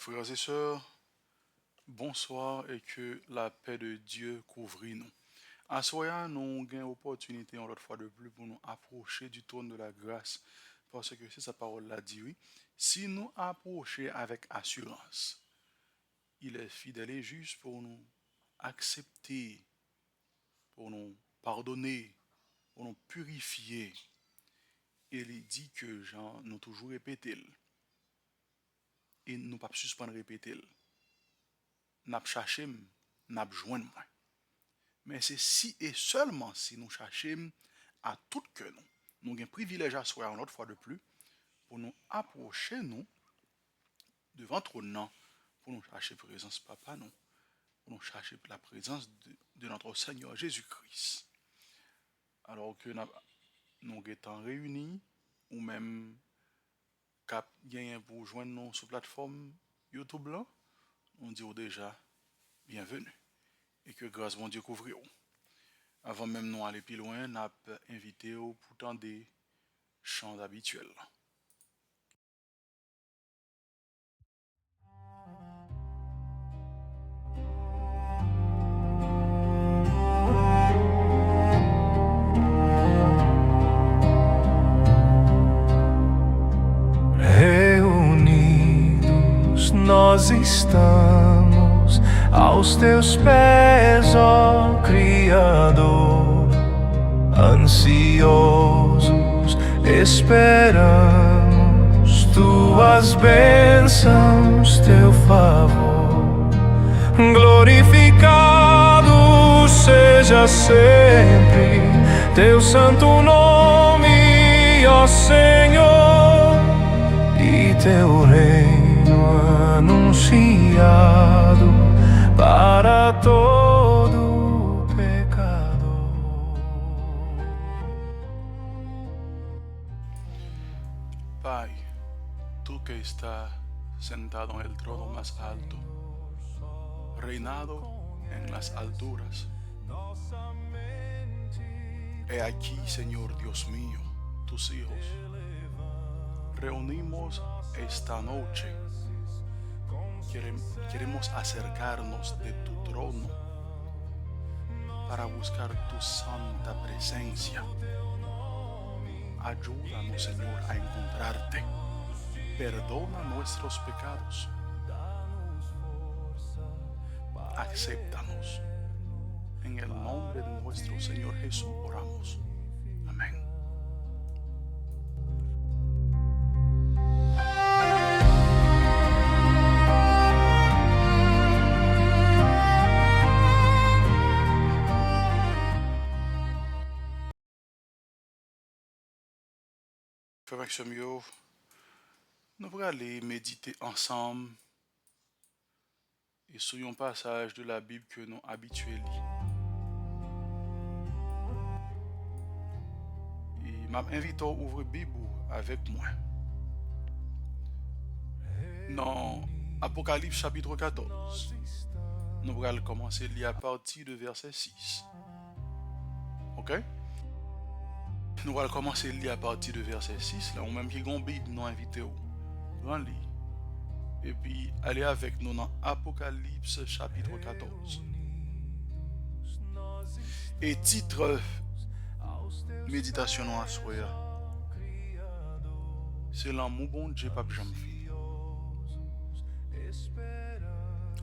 Frères et sœurs, bonsoir et que la paix de Dieu couvre nous. À soya, nous avons une opportunité une autre fois de plus pour nous approcher du trône de la grâce. Parce que c'est sa parole l'a dit, oui. Si nous approchons avec assurance, il est fidèle et juste pour nous accepter, pour nous pardonner, pour nous purifier. Et il dit que Jean nous toujours répété. Et nous ne pas suspendre répéter. N'a cherché, n'a besoin de moi. Mais c'est si et seulement si nous cherchons à tout que nous avons un privilège à soi une autre fois de plus pour nous approcher nous devant trône pour nous chercher présence papa nous, pour nous chercher la présence de notre Seigneur Jésus-Christ. Alors que nous étant réunis ou même cap gagné pour joindre nous sur plateforme YouTube là, on dit déjà bienvenue et que grâce mon Dieu couvre. Avant même nous aller plus loin, nous avons invité pour tant des chants habituels. Reunidos nós estamos aos teus pés, ó Criador, ansiosos esperamos tuas bênçãos, teu favor. Glorificado seja sempre teu santo nome, ó Senhor, e teu reino anunciado para todo pecador. Pai, tú que estás sentado en el trono más alto, reinado en las alturas. He aquí, Señor Dios mío, tus hijos, reunimos esta noche. Queremos acercarnos de tu trono para buscar tu santa presencia. Ayúdanos, Señor, a encontrarte. Perdona nuestros pecados. Acéptanos. En el nombre de nuestro Señor Jesús oramos. Amén. Frères et sœurs, nous allons aller méditer ensemble et sur un passage de la Bible que nous habitués lire. Et m'invite à ouvrir la Bible avec moi. Dans Apocalypse chapitre 14, nous allons commencer à lire à partir de verset 6. Ok? Nous allons commencer à lire à partir de verset 6. Là, ou même qui ont Bible, nous invité au grand lit. Et puis, allez avec nous dans Apocalypse chapitre 14. Et titre méditation à soi, c'est l'amour bon Dieu, pas jamais fini.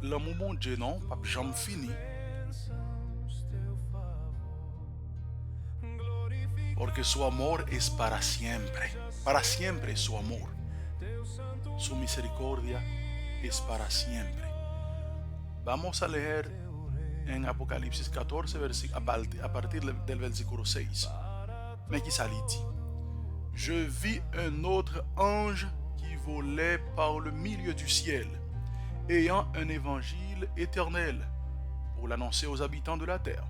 L'amour bon Dieu, non, pas jamais fini. Porque su amor es para siempre su amor. Su misericordia es para siempre. Vamos a leer en Apocalipsis 14 a partir del versículo 6. Mais qui ça dit? Je vis un autre ange qui volait par le milieu du ciel, ayant un évangile éternel pour l'annoncer aux habitants de la terre,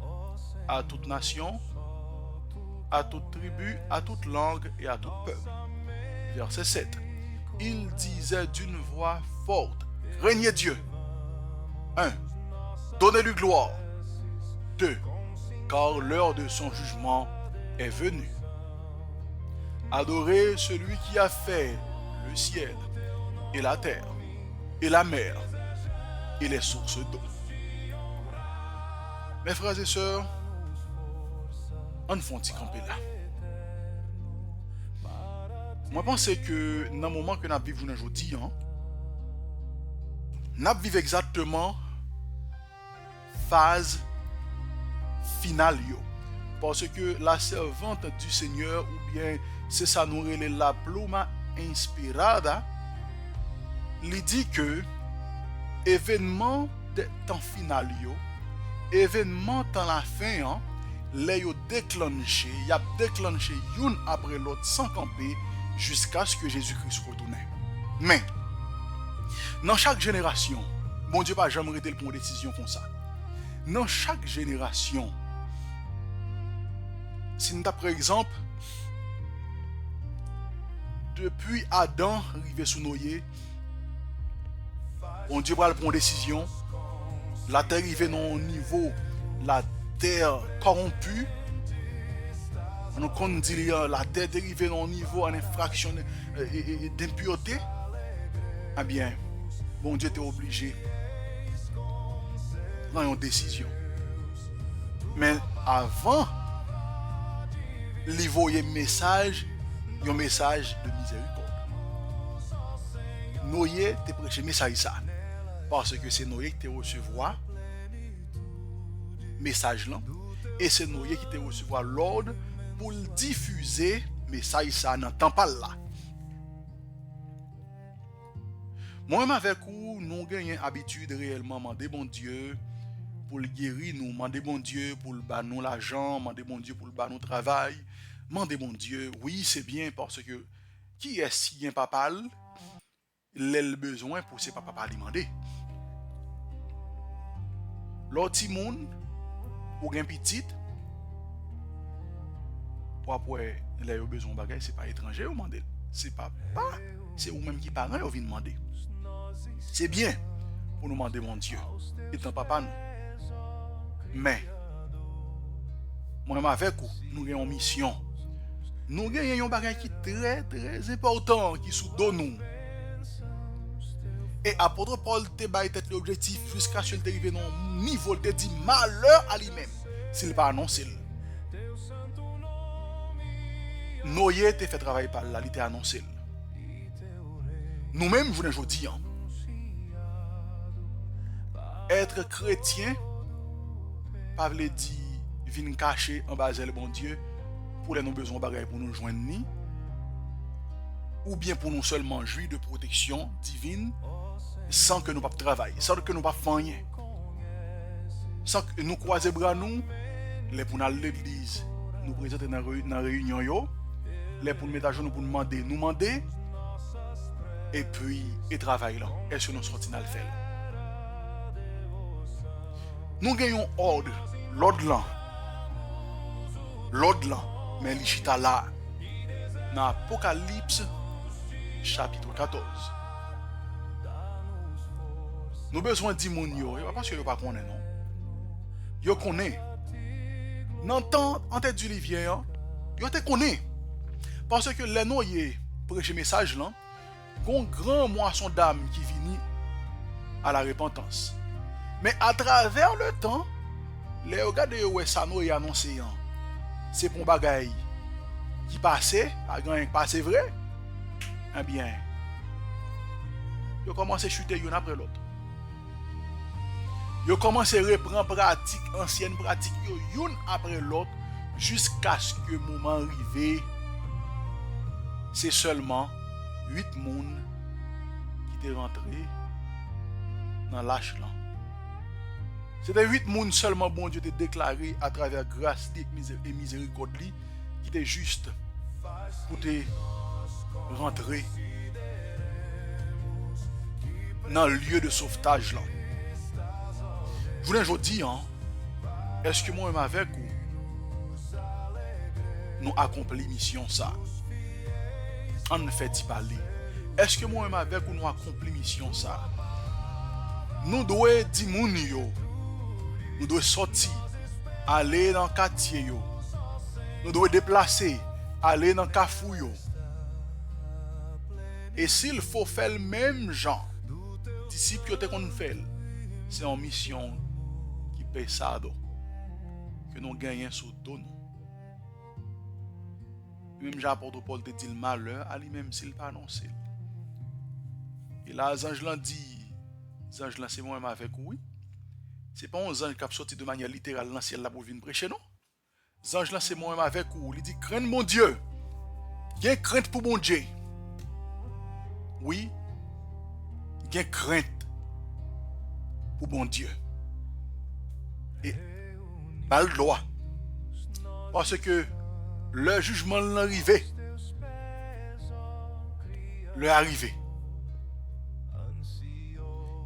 à toute nation, à toute tribu, à toute langue et à tout peuple. Verset 7. Il disait d'une voix forte, craignez Dieu. 1. Donnez-lui gloire. 2. Car l'heure de son jugement est venue. Adorez celui qui a fait le ciel et la terre, et la mer et les sources d'eau. Mes frères et sœurs, on faut camper là. Moi, je pense que dans le moment que nous vivons aujourd'hui, nous vivons exactement phase finale. Parce que la servante du Seigneur, ou bien c'est ça nous relève la pluma inspirada, il dit que événement de temps final, événement dans la fin, les yo déclenché, y a déclenché une après l'autre sans camper jusqu'à ce que Jésus-Christ retourne. Mais dans chaque génération, bon Dieu pas jamais arrêté pour une décision comme ça. Dans chaque génération, si nous par exemple depuis Adam arrivé sous Noé, bon Dieu va prendre une décision, la terre arrivée dans un niveau, la terre corrompue, on dit la terre arrivée dans un niveau en infraction d'impureté, eh bien, bon Dieu était obligé dans une décision. Mais avant, il voyait un message de miséricorde. Noé te prêché message ça. Parce que c'est Noé qui te recevoir message là. Et c'est Noé qui te recevoir l'ordre pour le diffuser message ça dans temps pas là. Moi-même avec vous, nous avons habitude réellement demander bon Dieu pour le guérir nous, demander bon Dieu pour le nous l'argent, demander bon Dieu pour le nous travail, demander bon Dieu. Oui, c'est bien parce que qui est si un papa le besoin pour ses papa demander. L'autre monde ou un petit pour après les besoin bagay, c'est pas étranger ou demander. C'est papa, c'est ou même qui parent ou vient demander. C'est bien pour nous demander mon Dieu, étant papa nous. Mais, moi-même avec vous, nous avons une mission. Nous avons un bagage qui est très très important, qui sous nous. Et apôtre Paul te baille tête l'objectif jusqu'à ce qu'il arrive dans un niveau, il te dit malheur à lui-même, s'il n'est pas annoncé. Noé te fait travailler par là, il t'a annoncé. Nous-mêmes, je vous dis, être chrétien, pas veut dire venir cacher en bas le bon Dieu pour les nos besoins bagaille pour nous joindre ni ou bien pour nous seulement jouir de protection divine sans que nous pas travailler, sans que nous pas faire rien. Sans que nous croiser bras nous, les pour aller l'église, nous présenter dans réunion yo, les pour mettre à jour nous pour demander et puis et travail là. Est-ce que nous sortons dans le faire? Nous gagnons ordre, l'ordre là, mais l'Ichita là, dans Apocalypse chapitre 14. Nous avons besoin de dire mon yo, parce que yo pas connaît non. Yo connaît. N'entend en tête du Olivier, yo te connaît. Parce que les noyés prêcher message là, gon grand moisson d'âme qui vient à la repentance. Mais à travers le temps, les regards où ça nous est annoncé, c'est pour bagaille qui passait, pas grand passé vrai. Eh bien, ils commencent à chuter l'un après l'autre. Ils commencent à reprendre pratique, ancienne pratique, l'un après l'autre, jusqu'à ce que le moment arrive. C'est seulement 8 personnes qui étaient rentrés dans l'âge là. C'était 8 personnes seulement, bon Dieu, t'a déclaré à travers grâce et miséricorde qui étaient juste pour te rentrer dans le lieu de sauvetage là. Je voulais dire, est-ce que moi-même avec vous, nous accomplissons mission ça? On ne fait pas parler. Est-ce que moi-même avec vous, nous accomplissons mission ça? Nous devons dire moun yo. Nous devons sortir, aller dans le quartier yo. Nous devons déplacer, aller dans le cafou yo. Et s'il faut faire le même genre, disciples qui ont fait. C'est une mission qui paye ça que nous gagnons sur dos. Même l'apôtre Paul te dit le malheur à lui-même s'il pas annoncé. Et là, les anges l'ont dit, les anges c'est moi-même avec oui. C'est pas un ange qui a sorti de manière littérale dans le ciel là pour venir prêcher, non? Les anges c'est moi-même avec vous. Il dit, crainte mon Dieu. Il y a crainte pour mon Dieu. Oui, il y a crainte pour mon Dieu. Et pas le droit. Parce que le jugement l'arrivée. Le arrivé.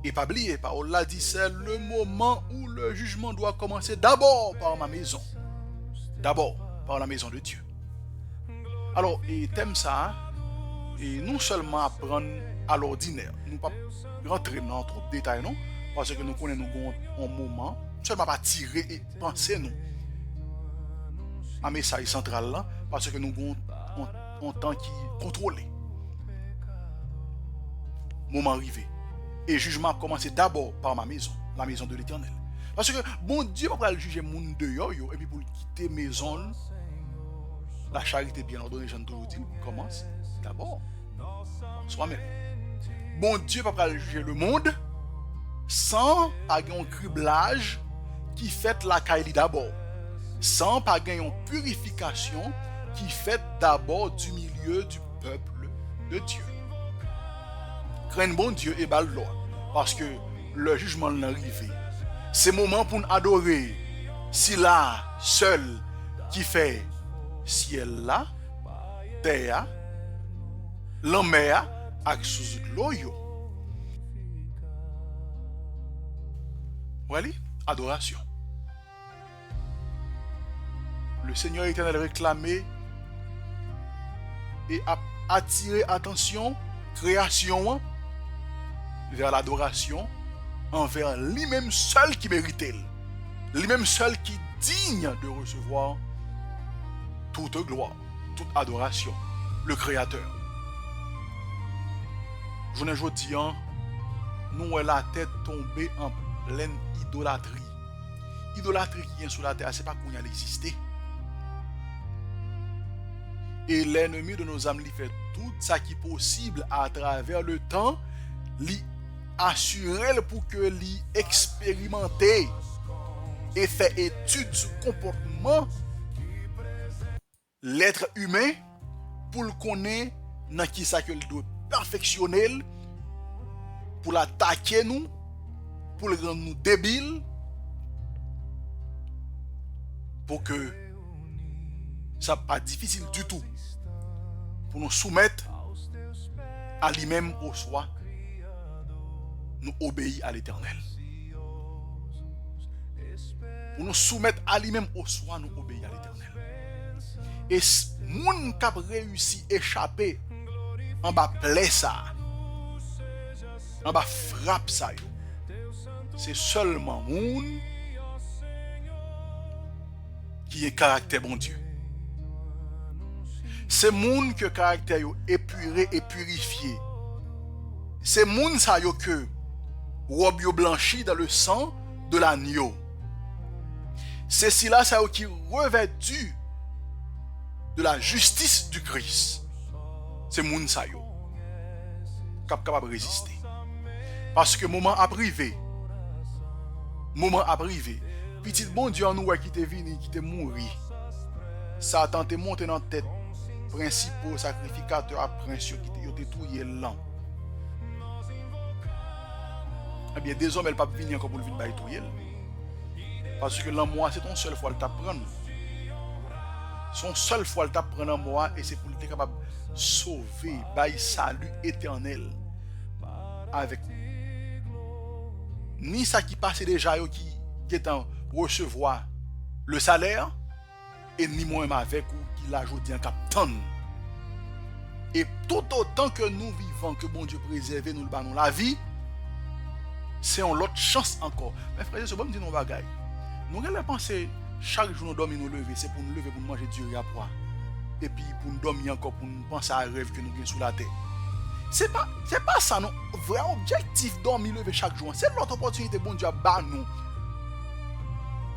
Et pas oublier, Paul l'a dit, c'est le moment où le jugement doit commencer d'abord par ma maison. D'abord par la maison de Dieu. Alors, et thème ça, et non seulement apprendre à l'ordinaire, nous pas rentrer dans trop de détails, non, parce que nous connaissons un moment, seulement pas tirer et penser nous. Un message central là, parce que nous avons un temps qui est contrôlé. Moment arrivé. Et jugement a commencé d'abord par ma maison, la maison de l'Éternel. Parce que bon Dieu va le juger mon dehors et puis pour quitter maison, la charité bien ordonnée, j'en toujours dit, commence d'abord soi-même. Bon Dieu va pas le juger le monde sans pas un criblage qui fait la caille d'abord, sans pas une purification qui fait d'abord du milieu du peuple de Dieu. Craigne bon Dieu et bal loi, parce que le jugement l'arrivé. C'est moment pour nous adorer. Si là seul qui fait ciel là, terre, la mer, avec sous l'eau. Voilà, adoration. Le Seigneur éternel réclamé et a attiré attention, création, vers l'adoration envers lui-même seul qui méritait, lui-même seul qui est digne de recevoir toute gloire, toute adoration, le Créateur. Je ne dis pas, nous avons la tête tombée en pleine idolâtrie. Idolâtrie qui est sur la terre, ce n'est pas qu'on y a existé. Et l'ennemi de nos âmes lui fait tout ça qui est possible à travers le temps, lui assurer pour que lui expérimenter et faire étude sur le comportement l'être humain pour le connaître dans qui ça que il doit perfectionner pour l'attaquer nous, pour le rendre nous débiles, pour que ça pas difficile du tout pour nous soumettre à lui-même au soi. Nous obéir à l'Éternel. Pour nous soumettre à lui-même au soi, nous obéir à l'Éternel. Et moun qui a réussi à échapper en bas plaie ça, en bas frappe ça, c'est seulement moun qui est caractère bon Dieu. C'est moun que caractère épuré et purifié. C'est moun ça yo que robe blanchi dans le sang de l'agneau. C'est cela ça qui revêtu de la justice du Christ. C'est moun sa yo capable de résister. Parce que moment a privé. Petit bon Dieu en nous qui t'est venu, qui t'est mouru. Satan t'est monté dans la tête. Principaux sacrificateurs à prince qui t'est touillé l'an. Eh bien, des hommes, elles ne peuvent pas venir encore pour le venir bailler. Parce que l'amour, c'est ton seul fois le t'apprendre. Son seul fois le t'apprendre en moi, et c'est pour être capable de sauver, bailler salut éternel. Avec ni ça qui passe déjà, qui est en recevoir le salaire, et ni moi-même avec ou qui l'a ajouté en captain. Et tout autant que nous vivons, que bon Dieu préserve nous le la vie, c'est une autre chance encore. Mais frère, c'est bon me dire nos bagailles. Nous allons penser chaque jour nous dormir nous lever, c'est pour nous lever pour nous manger du riz à pois. Et puis pour nous dormir encore, pour nous penser à un rêve que nous avons sous la terre. C'est pas ça non. Vrai objectif dormir lever chaque jour. C'est l'autre opportunité bon Dieu ba nous.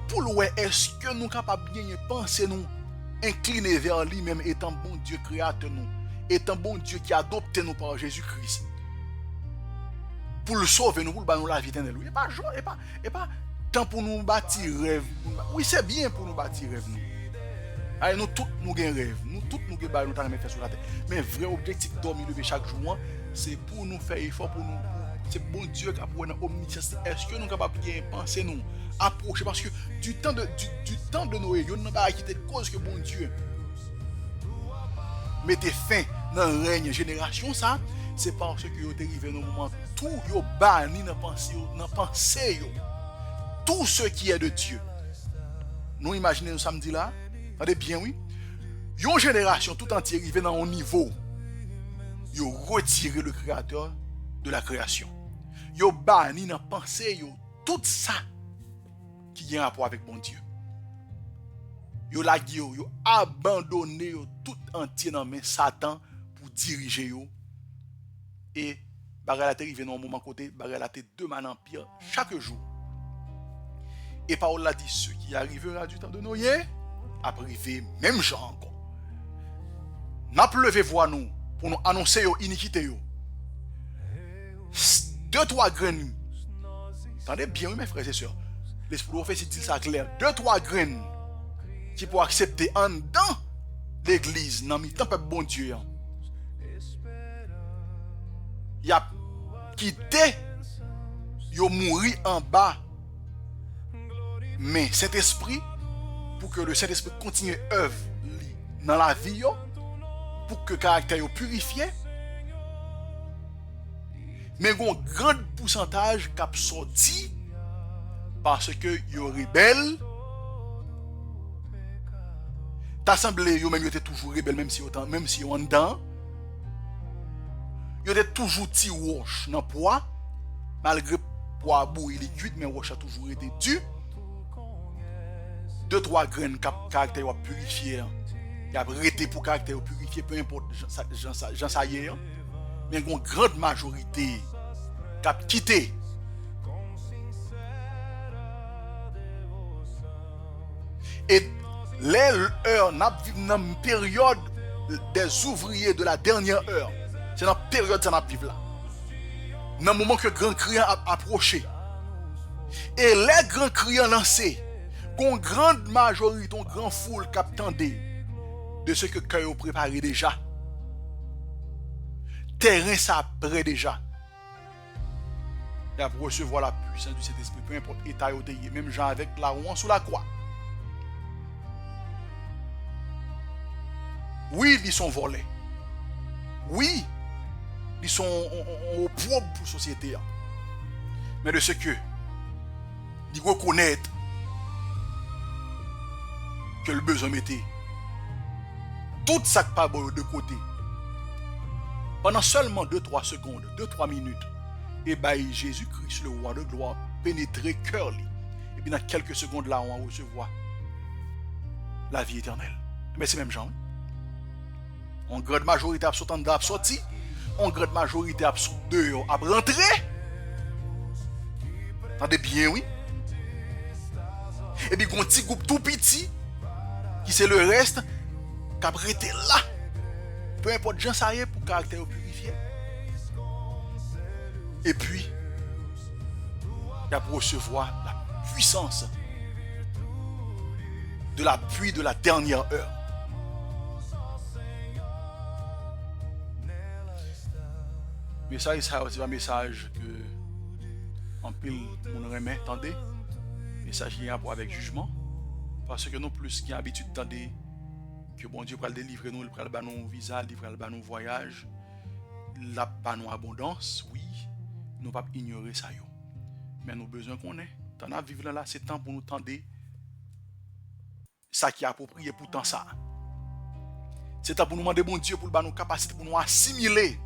Pour le est-ce que nous capables bien penser nous incliner vers lui-même étant bon Dieu créateur nous, étant bon Dieu qui a adopté nous par Jésus-Christ. Pour le sauver nous, pour le nous la vie éternelle. Et pas tant pour nous bâtir rêve. Oui, c'est bien pour nous bâtir rêve nous. Allez, nous tous nous avons rêve, nous tous nous avons nous faire sur la terre. Mais vrai objectif dormir lever chaque jour, c'est pour nous faire effort pour nous. C'est bon Dieu qui a pour nous omniscience. Est-ce que nous sommes capables de bien penser nous approcher parce que du temps de Noé, nous n'avons pas quitté cause que bon Dieu mettez fin dans le règne génération ça, c'est parce que vous êtes arrivé dans le moment tout yo banni dans pensée tout ce qui est de Dieu. Nous imaginez nous samedi là, attendez bien oui. Une génération tout entière arrivée dans un niveau yo retirer le créateur de la création. Yo banni dans pensée tout ça qui a un rapport avec mon Dieu. Yo la yo abandonné tout entier dans main Satan pour diriger yo et bagay la arrivé dans un moment côté bagay la de man en pire chaque jour. Et parole la dit ce qui arrivera du temps de Noé a privé même genre encore. N'a plevé voix nous pour nous annoncer yo iniquité yo. 2-3 graines. Attendez bien mes frères et sœurs. L'esprit prophétique dit ça clair. 2-3 graines qui pour accepter en dedans l'église dans mi temps peuple bon Dieu. Il a quitté yo mouri en bas. Mais cet esprit pour que le Saint-Esprit continue œuvre dans la vie pour que le caractère yo purifié. Mais il y a un grand pourcentage qui a sorti parce que yo rebelle. T'assemblée yo même était toujours rebelle même si en dedans. Yo était toujours ti wash dans poids malgré poids bouilli liquide mais wash a toujours été dû. 2-3 graines caractère a purifié. Il a arrêté pour caractère purifié peu importe Jean ça y est. Mais une grande majorité qui a quitté. Et l'heure n'a vivre dans une période des ouvriers de la dernière heure. C'est dans la période que nous vivons là. Dans le moment que le grand criant a approché. Et les grands criants lancés, une grande majorité, une grande foule qui attendait de ce que le cœur a préparé déjà. Terrain ça prêt déjà. Et pour recevoir la puissance du Saint-Esprit, peu importe l'état où tu es, même gens avec la roue sous la croix. Oui, ils sont volés. Oui, ils sont au propre pour la société. Mais de ce que, ils reconnaissent que le besoin mettait tout ça qui pas de côté. Pendant seulement 2-3 secondes, 2-3 minutes, et bien Jésus-Christ, le roi de gloire, pénétrer cœur. Et puis dans quelques secondes là, on va recevoir la vie éternelle. Mais c'est même genre. En grande majorité a sorti, en grande majorité a dehors a rentré. Attendez bien, oui. Et puis un petit groupe tout petit, qui c'est le reste, qui a prêté là. Peu importe, j'en sais pour caractère purifié. Et puis, il a pour recevoir la puissance de la pluie de la dernière heure. Message, ça c'est un message que en pile on remet, attendez. Message qui a rapport avec jugement. Parce que nous plus qui a habitude d'attendre que bon Dieu va délivrer nous, il va nous visa, il va nous voyage, il va nous abondance, oui, nous ne pouvons pas ignorer ça. Mais nous avons besoin qu'on ait. Tant à vivre là, c'est temps pour nous tendre ça qui est approprié pour tant ça. C'est temps pour nous demander bon Dieu pour nous capacité pour nous assimiler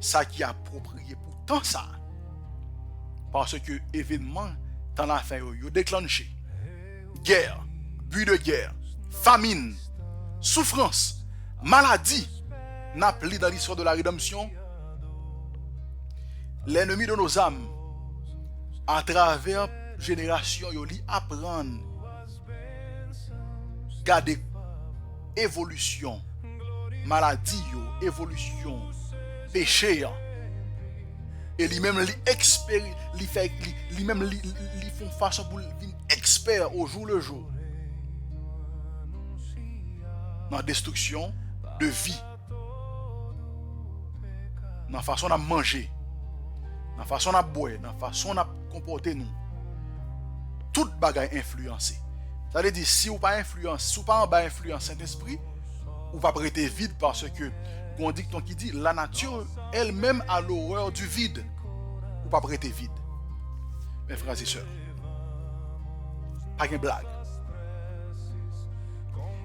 ça qui est approprié pour tant ça. Parce que événement dans la fin yo déclenché guerre, but de guerre, famine, souffrance, maladie, n'a plus dans l'histoire de la rédemption l'ennemi de nos âmes, à travers génération, il li apprendre garder évolution maladie évolution péché et lui-même lui font façon pour devenir expert au jour le jour dans la destruction de vie, dans la façon de manger, dans la façon de boire, dans la façon de comporter nous. Toute bagaille influencée. Ça veut dire si vous pas influence, si vous pas en bas influence Saint-Esprit, vous va prêter vide parce que on dicton qui dit la nature elle-même a l'horreur du vide. Vous pas prêter vide. Mes frères et sœurs, pas de blague.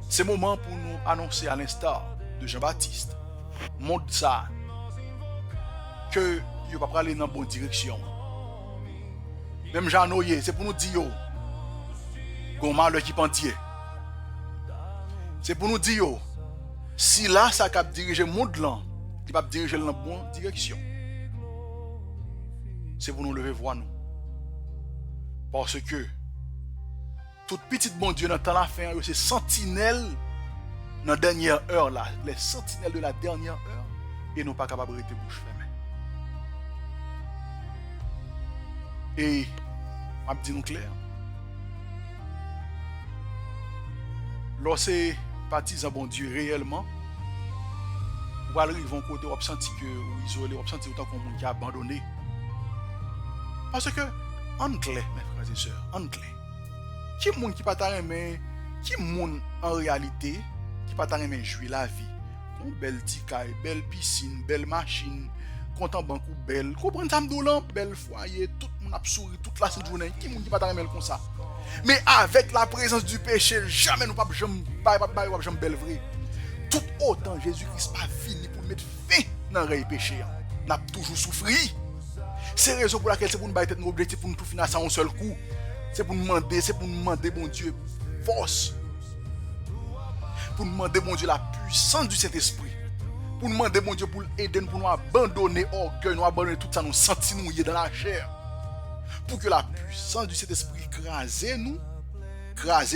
C'est le moment pour nous annoncer à l'instar de Jean-Baptiste, montre ça, que il va pas aller dans la bonne direction. Même Jean Noyer, c'est pour nous dire qu'on malheur qui pentier. C'est pour nous dire si là ça cap diriger le monde là, il va diriger dans la bonne direction. C'est pour nous lever voix nous. Parce que toute petite bon Dieu dans le temps la fin, c'est sentinelle dans la dernière heure là, les sentinelles de la dernière heure et nous pas capables de rester bouche fermée. Et je vais dire clair. Lorsque partisans bon Dieu réellement, ou alors ils vont côté ou sentir que ou isolé, ou sentir autant qu'on monde qui a abandonné. Parce que en clair, mes frères et sœurs, en clair, qui monde qui pas aimer, qui monde en réalité qui pas aimer jouer la vie, une belle tikaille, belle piscine, belle machine, compte en banque ou belle, comprendre ça m'doulan, belle foyer, tout le monde a souri toute la journée, qui monde qui pas aimer comme ça. Mais avec la présence du péché, jamais nous pas jamais belle vraie. Tout autant Jésus-Christ pas fini pour mettre fin dans le péché. N'a toujours souffert. C'est la raison pour laquelle c'est pour nous battre nos objectifs pour nous tout finir ça en un seul coup. C'est pour nous demander bon Dieu force. Pour nous demander bon Dieu la puissance du Saint-Esprit. Pour nous demander bon Dieu pour aider nous, pour nous abandonner orgueil, nous abandonner tout ça, nous sentir nous dans la chair. Pour que la puissance du Saint-Esprit crase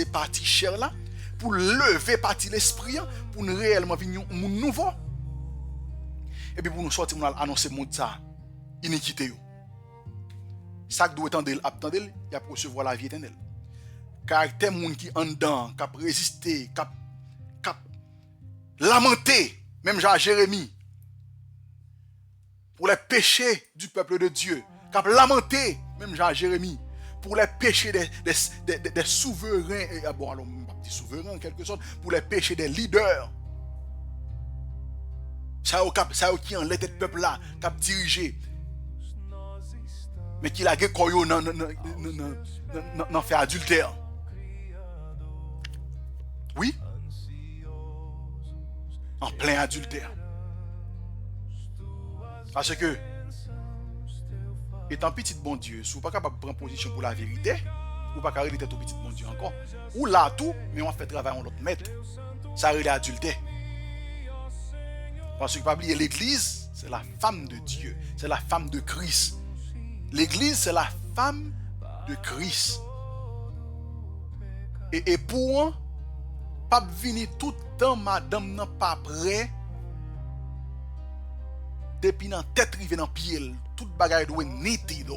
partie chair là, pour lever partie l'esprit, pour nous réellement venir un monde nouveau. Et puis pour nous sortir, nous annoncer le monde ça, iniquité. Ça qui doit attendre, il y a pour recevoir la vie éternelle. Caractère monde qui en dedans, qui a résisté, qui a lamenté, même Jean Jérémie, pour les péchés du peuple de Dieu, qui a lamenté, même Jean Jérémie, pour les péchés des souverains, bon alors pas des souverains en quelque sorte, pour les péchés des leaders. Ça qui en l'était peuple là, qui a dirigé, mais qui l'a guécoyo n'en fait adultère. Oui, en plein adultère. Parce que étant petit bon Dieu, si vous n'êtes pas capable de prendre position pour la vérité, ou pas capable de être petit bon Dieu encore, ou là tout, mais on fait travail en l'autre maître. Ça arrive à adultère. Parce que pas oublier l'église, c'est la femme de Dieu, c'est la femme de Christ. L'église, c'est la femme de Christ. Et pour pas venir tout le temps, madame n'a pas prêt. Depuis dans tête rive dans pied, toute bagaille doit nitido.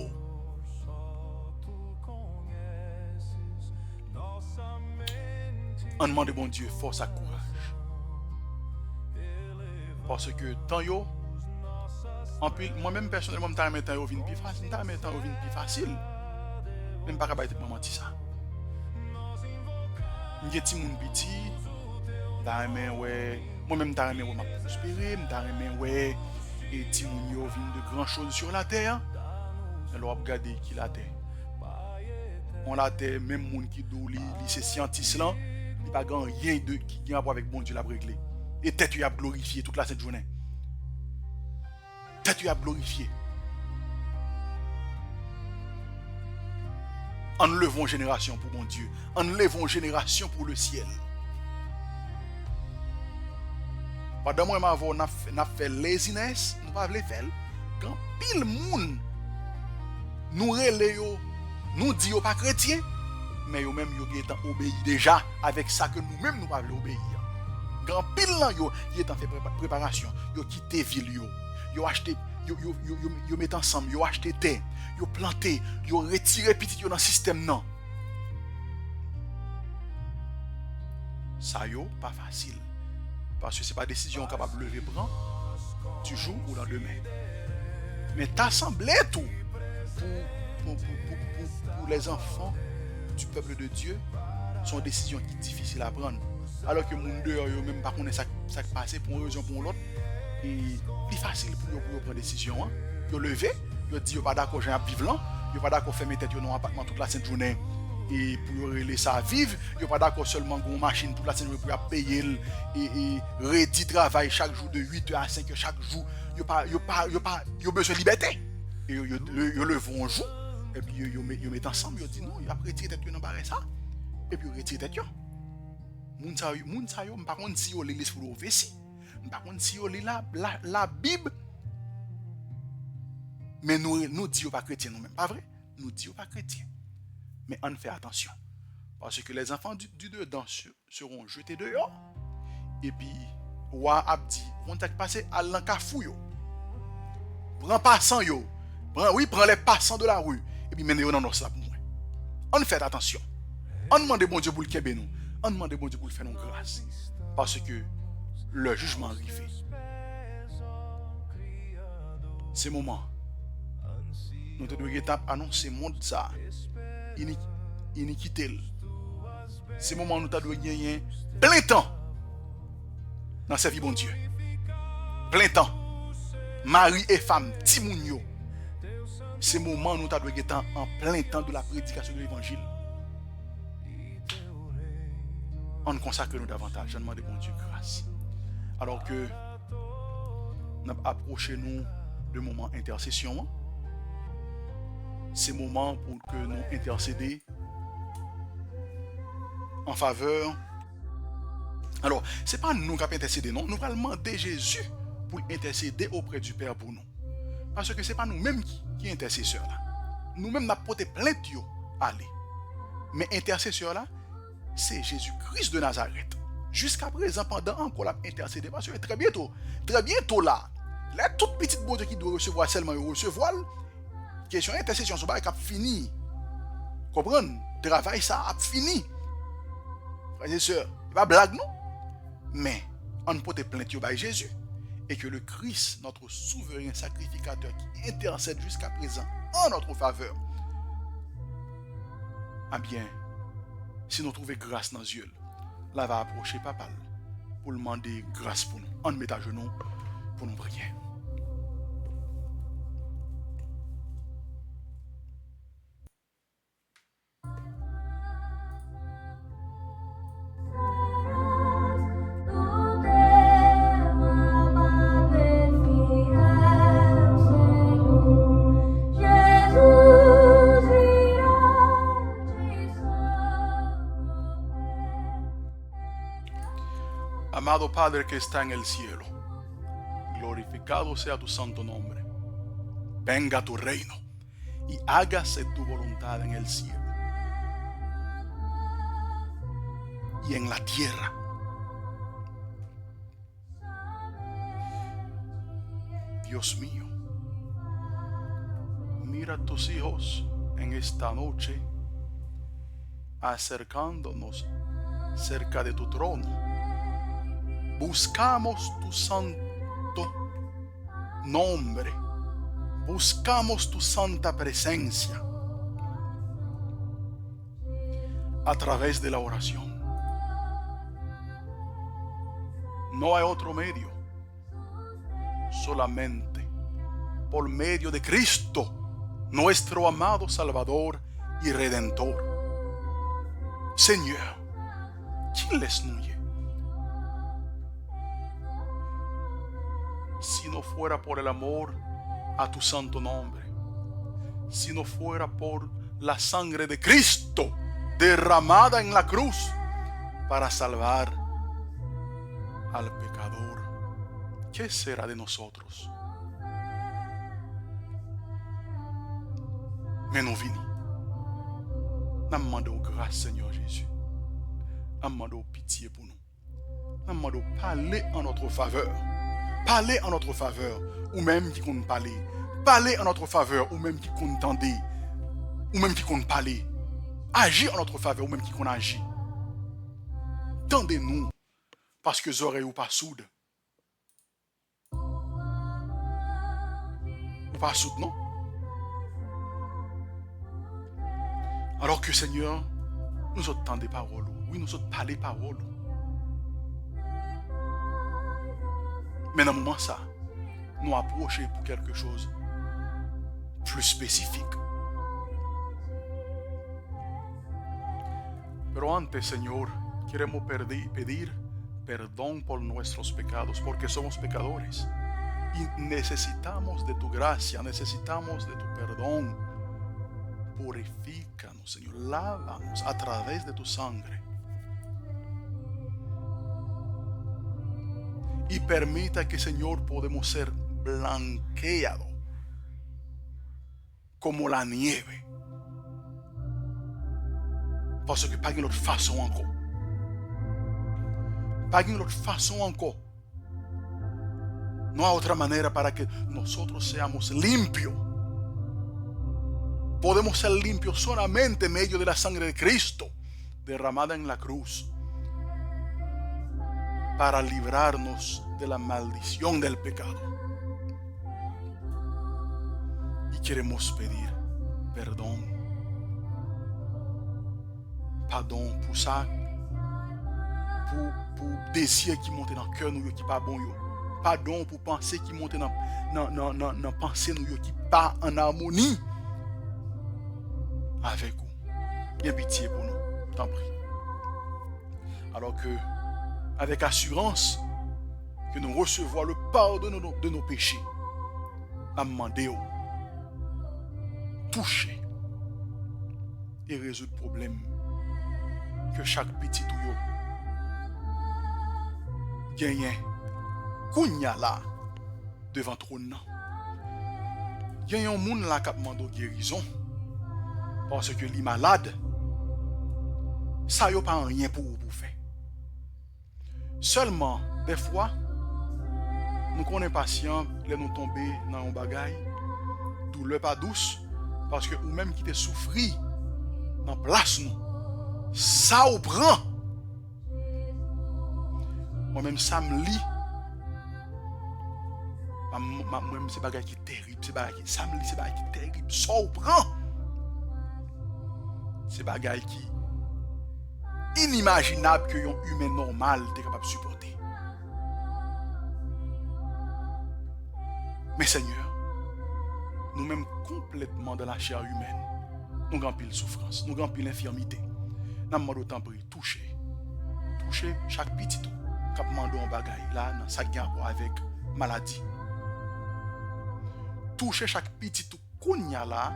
On demande bon Dieu force et courage. Parce que tant yo en plus moi-même personnellement m'ta remettre yo vinn plus facile, m'ta remettre yo vinn plus facile. Même pas capable de mentir ça. M'gè ti moun petit, m'ta remet ouais, moi-même m'ta remet ouais m'a prospérer, m'ta remet ouais et ti moun yo vinn de grandes choses sur la terre. Alors regarder qui la terre. On la terre même moun qui dou li c'est scientiste là, il pas grand rien de qui a rapport avec bon Dieu la régler. Et tête tu a glorifié toute la cette journée. Tête tu a glorifié. Enlevons génération pour mon Dieu. Enlevons génération pour le ciel. Pendant moi, on a fait laziness, nous ne pouvons pas faire. Quand pile moun nous relè yo, nous dit yo pas chrétien, mais yo même yo étant obéi déjà avec ça que nous-mêmes nous pas obéir. Grand pile là yo étant fait préparation, yo quitté ville yo acheté yo met ensemble, yo acheté terre, yo planté, yo retiré petit yo dans système non. Ça yo pas facile parce que c'est pas décision capable de lever prendre du jour ou dans demain. Mais t'assembler tout pour les enfants du peuple de Dieu sont des décisions qui sont difficiles à prendre. Alors que moun dehors yo même pas connaît ça passer pour une raison pour l'autre et plus facile pour prendre des décisions. Hein. Yo lever, yo dit yo pas d'accord j'ai un vivre là, yo pas d'accord fermer tête yo dans appartement toute la sainte journée et pour laisser ça vivre, yo pas d'accord seulement une machine toute la sainte journée pour payer et redit travail chaque jour de 8h à 5h chaque jour. Yo besoin de liberté. Et yo le vont jour et puis yo met ensemble, yo dit non, yo a retiré tête yo dans barre ça. Et puis yo retire tête yo. Moun sa yo, par contre si yo lit l'esprit prophétie, par contre si yo lit la Bible, mais nous dit yo pas chrétien nous même, pas vrai? Nous dit yo pas chrétien. Mais on fait attention parce que les enfants du dedans seront jetés dehors et puis roi a dit, on t'a passé à l'encafou yo. Prends passant yo. Prends les passants de la rue et puis mène yo dans nos sables. On fait attention. On demande bon Dieu pour le kembe nous. On demande bon Dieu pour le faire nous grâce. Parce que le jugement arrive. C'est moment. Nous devons annoncer le monde ça. Iniquité. C'est moment nous devons gagner plein temps dans sa vie bon Dieu. Plein temps. Mari et femme, ti moun yo. C'est moment nous devons gagner en plein temps de la prédication de l'évangile. On consacre nous davantage. Je demande bon Dieu grâce. Alors que nous approchons nous de moment intercession. C'est moment pour que nous intercéder en faveur. Alors, ce n'est pas nous qui avons intercédé, non. Nous allons demander Jésus pour intercéder auprès du Père pour nous. Parce que ce n'est pas nous-mêmes qui intercesseurs là. Nous-mêmes, nous avons porté plainte. Allez. Mais intercesseur là, c'est Jésus-Christ de Nazareth. Jusqu'à présent, pendant encore la intercédé, parce que très bientôt là, la toute petite bonne qui doit recevoir seulement recevoir, question intercession, ce bail a fini. Comprenez? Travail ça a fini. Frères et sœurs, il pas blague non? Mais on peut te plaindre par Jésus et que le Christ, notre souverain sacrificateur qui intercède jusqu'à présent en notre faveur, ah bien, si nous trouvons grâce dans Dieu, là va approcher papa pour demander grâce pour nous. On met à genoux pour nous prier. Amado Padre que está en el cielo, glorificado sea tu santo nombre. Venga tu reino y hágase tu voluntad en el cielo y en la tierra. Dios mío, mira a tus hijos en esta noche, acercándonos cerca de tu trono. Buscamos tu santo nombre, buscamos tu santa presencia a través de la oración. No hay otro medio, solamente por medio de Cristo, nuestro amado Salvador y Redentor. Señor, ¿quién les nuye? Si no fuera por el amor a tu santo nombre, si no fuera por la sangre de Cristo derramada en la cruz para salvar al pecador, ¿qué será de nosotros? Mais nous venons. Nous demandons grâce, Seigneur Jésus. Nous demandons pitié pour nous. Nous demandons parler en notre faveur. Parler en notre faveur. Ou même qui compte parler. Parler en notre faveur. Ou même qui compte tendre. Ou même qui compte parler. Agir en notre faveur. Ou même qui compte agir. Tendez-nous. Parce que les oreilles ou pas soudes. Ou pas soudes, non? Alors que Seigneur, nous autres tendez paroles. Oui, nous autres parler paroles. Mais dans le moment ça, nous approcher pour quelque chose plus spécifique. Pero antes, Señor, queremos pedir perdón por nuestros pecados, porque somos pecadores. Y necesitamos de tu gracia, necesitamos de tu perdón. Purifícanos, Señor, lávanos a través de tu sangre. Y permita que, Señor, podemos ser blanqueados como la nieve. Parce que pas une autre façon encore. Pas une autre façon encore. No hay otra manera para que nosotros seamos limpios. Podemos ser limpios solamente en medio de la sangre de Cristo derramada en la cruz para librarnos de la maldición del pecado. Y queremos pedir perdón. Pardon pour ça, pour désir qui monte dans le cœur nous qui pas bon yo. Pardon pour penser qui monte dans pensée nous qui pas en harmonie avec vous. Bien pitié pour nous, t'en prie. Alors que, avec assurance, que nous recevons le pardon de nos péchés, à demander, toucher et résoudre le problème que chaque petit ou gagne kounya là devant trône. Il y a un monde là qui demande guérison parce que les malades ça y a pas rien pour faire. Seulement des fois nous connaissons patient, les nous tomber dans un bagaille douleur pas douce parce que ou même qui te souffri dans place nous ça ou prend. Moi-même ça me lit. Moi-même c'est bagaille qui est terrible, c'est bagaille qui ça me lit, c'est bagaille qui est terrible, ça ou prend. C'est bagaille qui inimaginable que un humain normal est capable de supporter. Mais Seigneur, nous-mêmes complètement dans la chair humaine, nous avons pile souffrance, nous avons pile infirmité. Nous avons autant pour toucher chaque petit tout, qui a demandé un bagaille là, dans sa guerre avec maladie. Toucher chaque petit tout, qu'on y a là,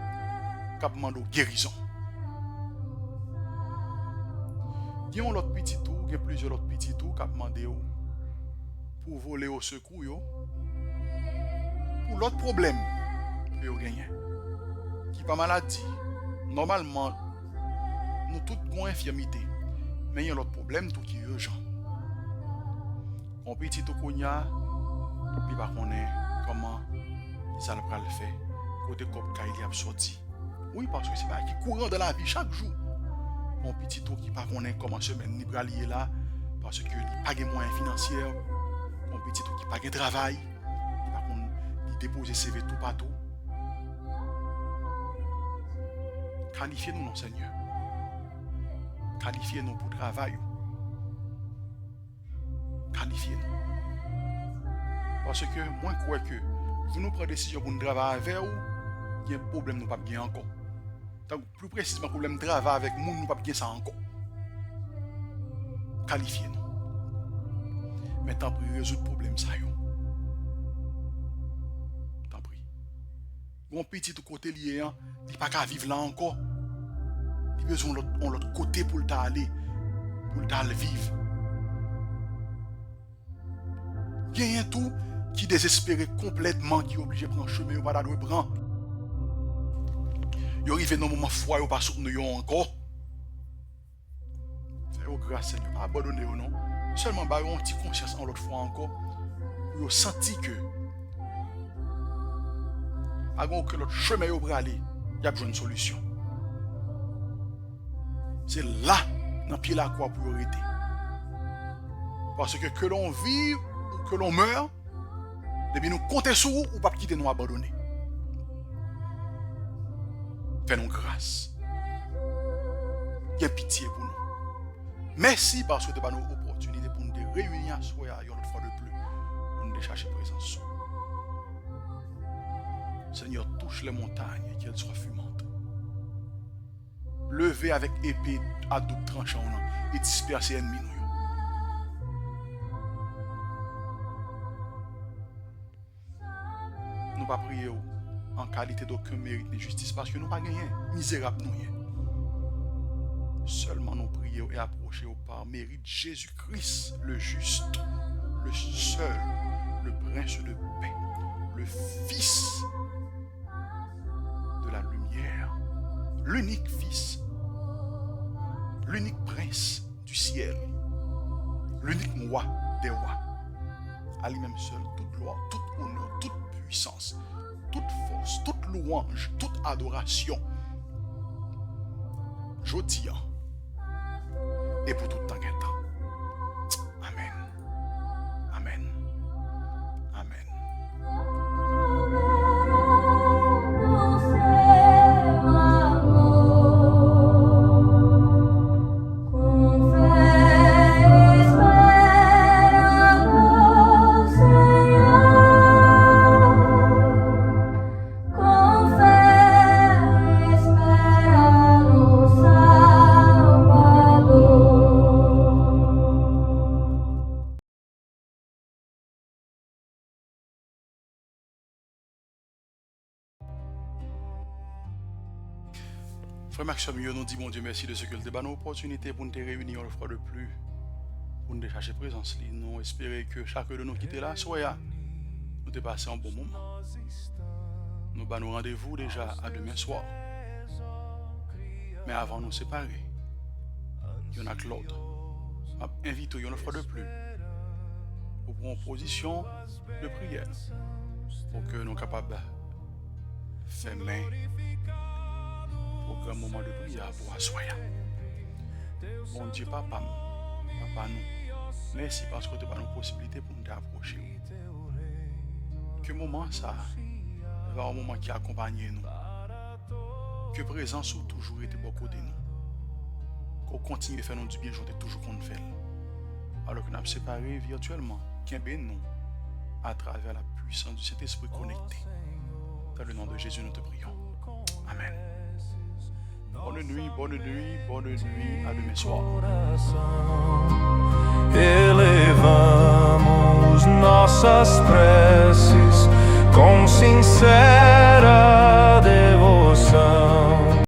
qui a demandé guérison. Il y a l'autre petit tout, il y a plusieurs autres petits tout qui a demandé pour voler au secours, pour l'autre problème que vous gagnez, qui n'est pas maladie. Normalement, nous tous avons une infirmité, mais il y a l'autre problème tout qui est urgent. On petit tout qu'on y a, puis pas connaît comment ça le faire, côté comme il a sorti. Oui, parce que c'est pas qui courant de la vie chaque jour. Mon petit tout qui pas connaît comment semaine ni bralier là parce que il pas de moyens financiers, mon petit tout qui pas de travail, il pas il déposer CV tout partout. Qualifiez-nous non Seigneur. Qualifiez-nous pour travail. Qualifiez-nous. Parce que moi je crois que vous nous prenez décision pour nous travailler avec vous, il y a un problème nous pas bien encore. Donc, plus précisément, problème de travail avec nous, nous ne pouvons pas bien ça encore. Qualifiez-nous. Maintenant, pour résoudre le problème, ça y est. T'en prie. Mon petit côté lié, il n'est pas qu'à vivre là encore. Il a besoin de l'autre côté pour aller vivre. Il y a un tout qui est désespéré complètement, qui est obligé de prendre un chemin ou pas d'aller prendre. Yo arrivé dans moment foi yo pas soutenir yo encore. Fais-yo grâce Seigneur, pas abandonner yo non. Seulement ba yo une petite conscience en l'autre fois encore pour yo sentir que pas que l'autre chemin yo pour aller, il y a besoin de solution. C'est là dans pied la croix pour arrêter. Parce que l'on vive ou que l'on meurt, depuis nous compter sur vous ou pas quitter nous abandonner. Fais-nous grâce. Il y a pitié pour nous. Merci parce que tu as nous opportunité pour nous réunir à soi une autre fois de plus. Pour nous chercher présence. Seigneur, touche les montagnes et qu'elles soient fumantes. Levez avec épée à double tranchant et disperser ennemis nous. Nous ne pas prier en qualité d'aucun mérite ni justice parce que nous pas gagné misérable nous. Seulement nous prions et approchons par mérite Jésus-Christ, le juste, le seul, le prince de paix, le fils de la lumière, l'unique fils, l'unique prince du ciel, l'unique roi des rois. À lui-même seul, toute gloire, tout honneur, toute puissance, toute force, toute louange, toute adoration. Je dis, et pour tout temps et temps. Amen. Amen. Amen. Frère Maxime, nous dit bon Dieu merci de ce que le donne l'opportunité pour nous réunir une fois de plus, pour nous chercher présence. Nous espérons que chacun de nous qui est là, soit nous te passé un bon moment. Nous avons rendez-vous déjà à demain soir. Mais avant de nous séparer, il y en a que l'autre. Invitons une fois de plus pour prendre position de prière pour que nous soyons capables de faire main pour un moment de prière pour asseoir. Bon Dieu, papa nous, merci parce que tu as une possibilité pour nous approcher. Que moment ça va un moment qui accompagne nous. Que présence ou toujours été bon côté nous. Qu'on continue à faire nous du bien, j'en ai toujours qu'on fait. Alors que nous avons séparés virtuellement, qu'un bien nous à travers la puissance du Saint-Esprit connecté. Dans le nom de Jésus, nous te prions. Amen. Bonne nuit, bonne nuit, bonne nuit, à demain soir. Elevamos nossas preces com sincera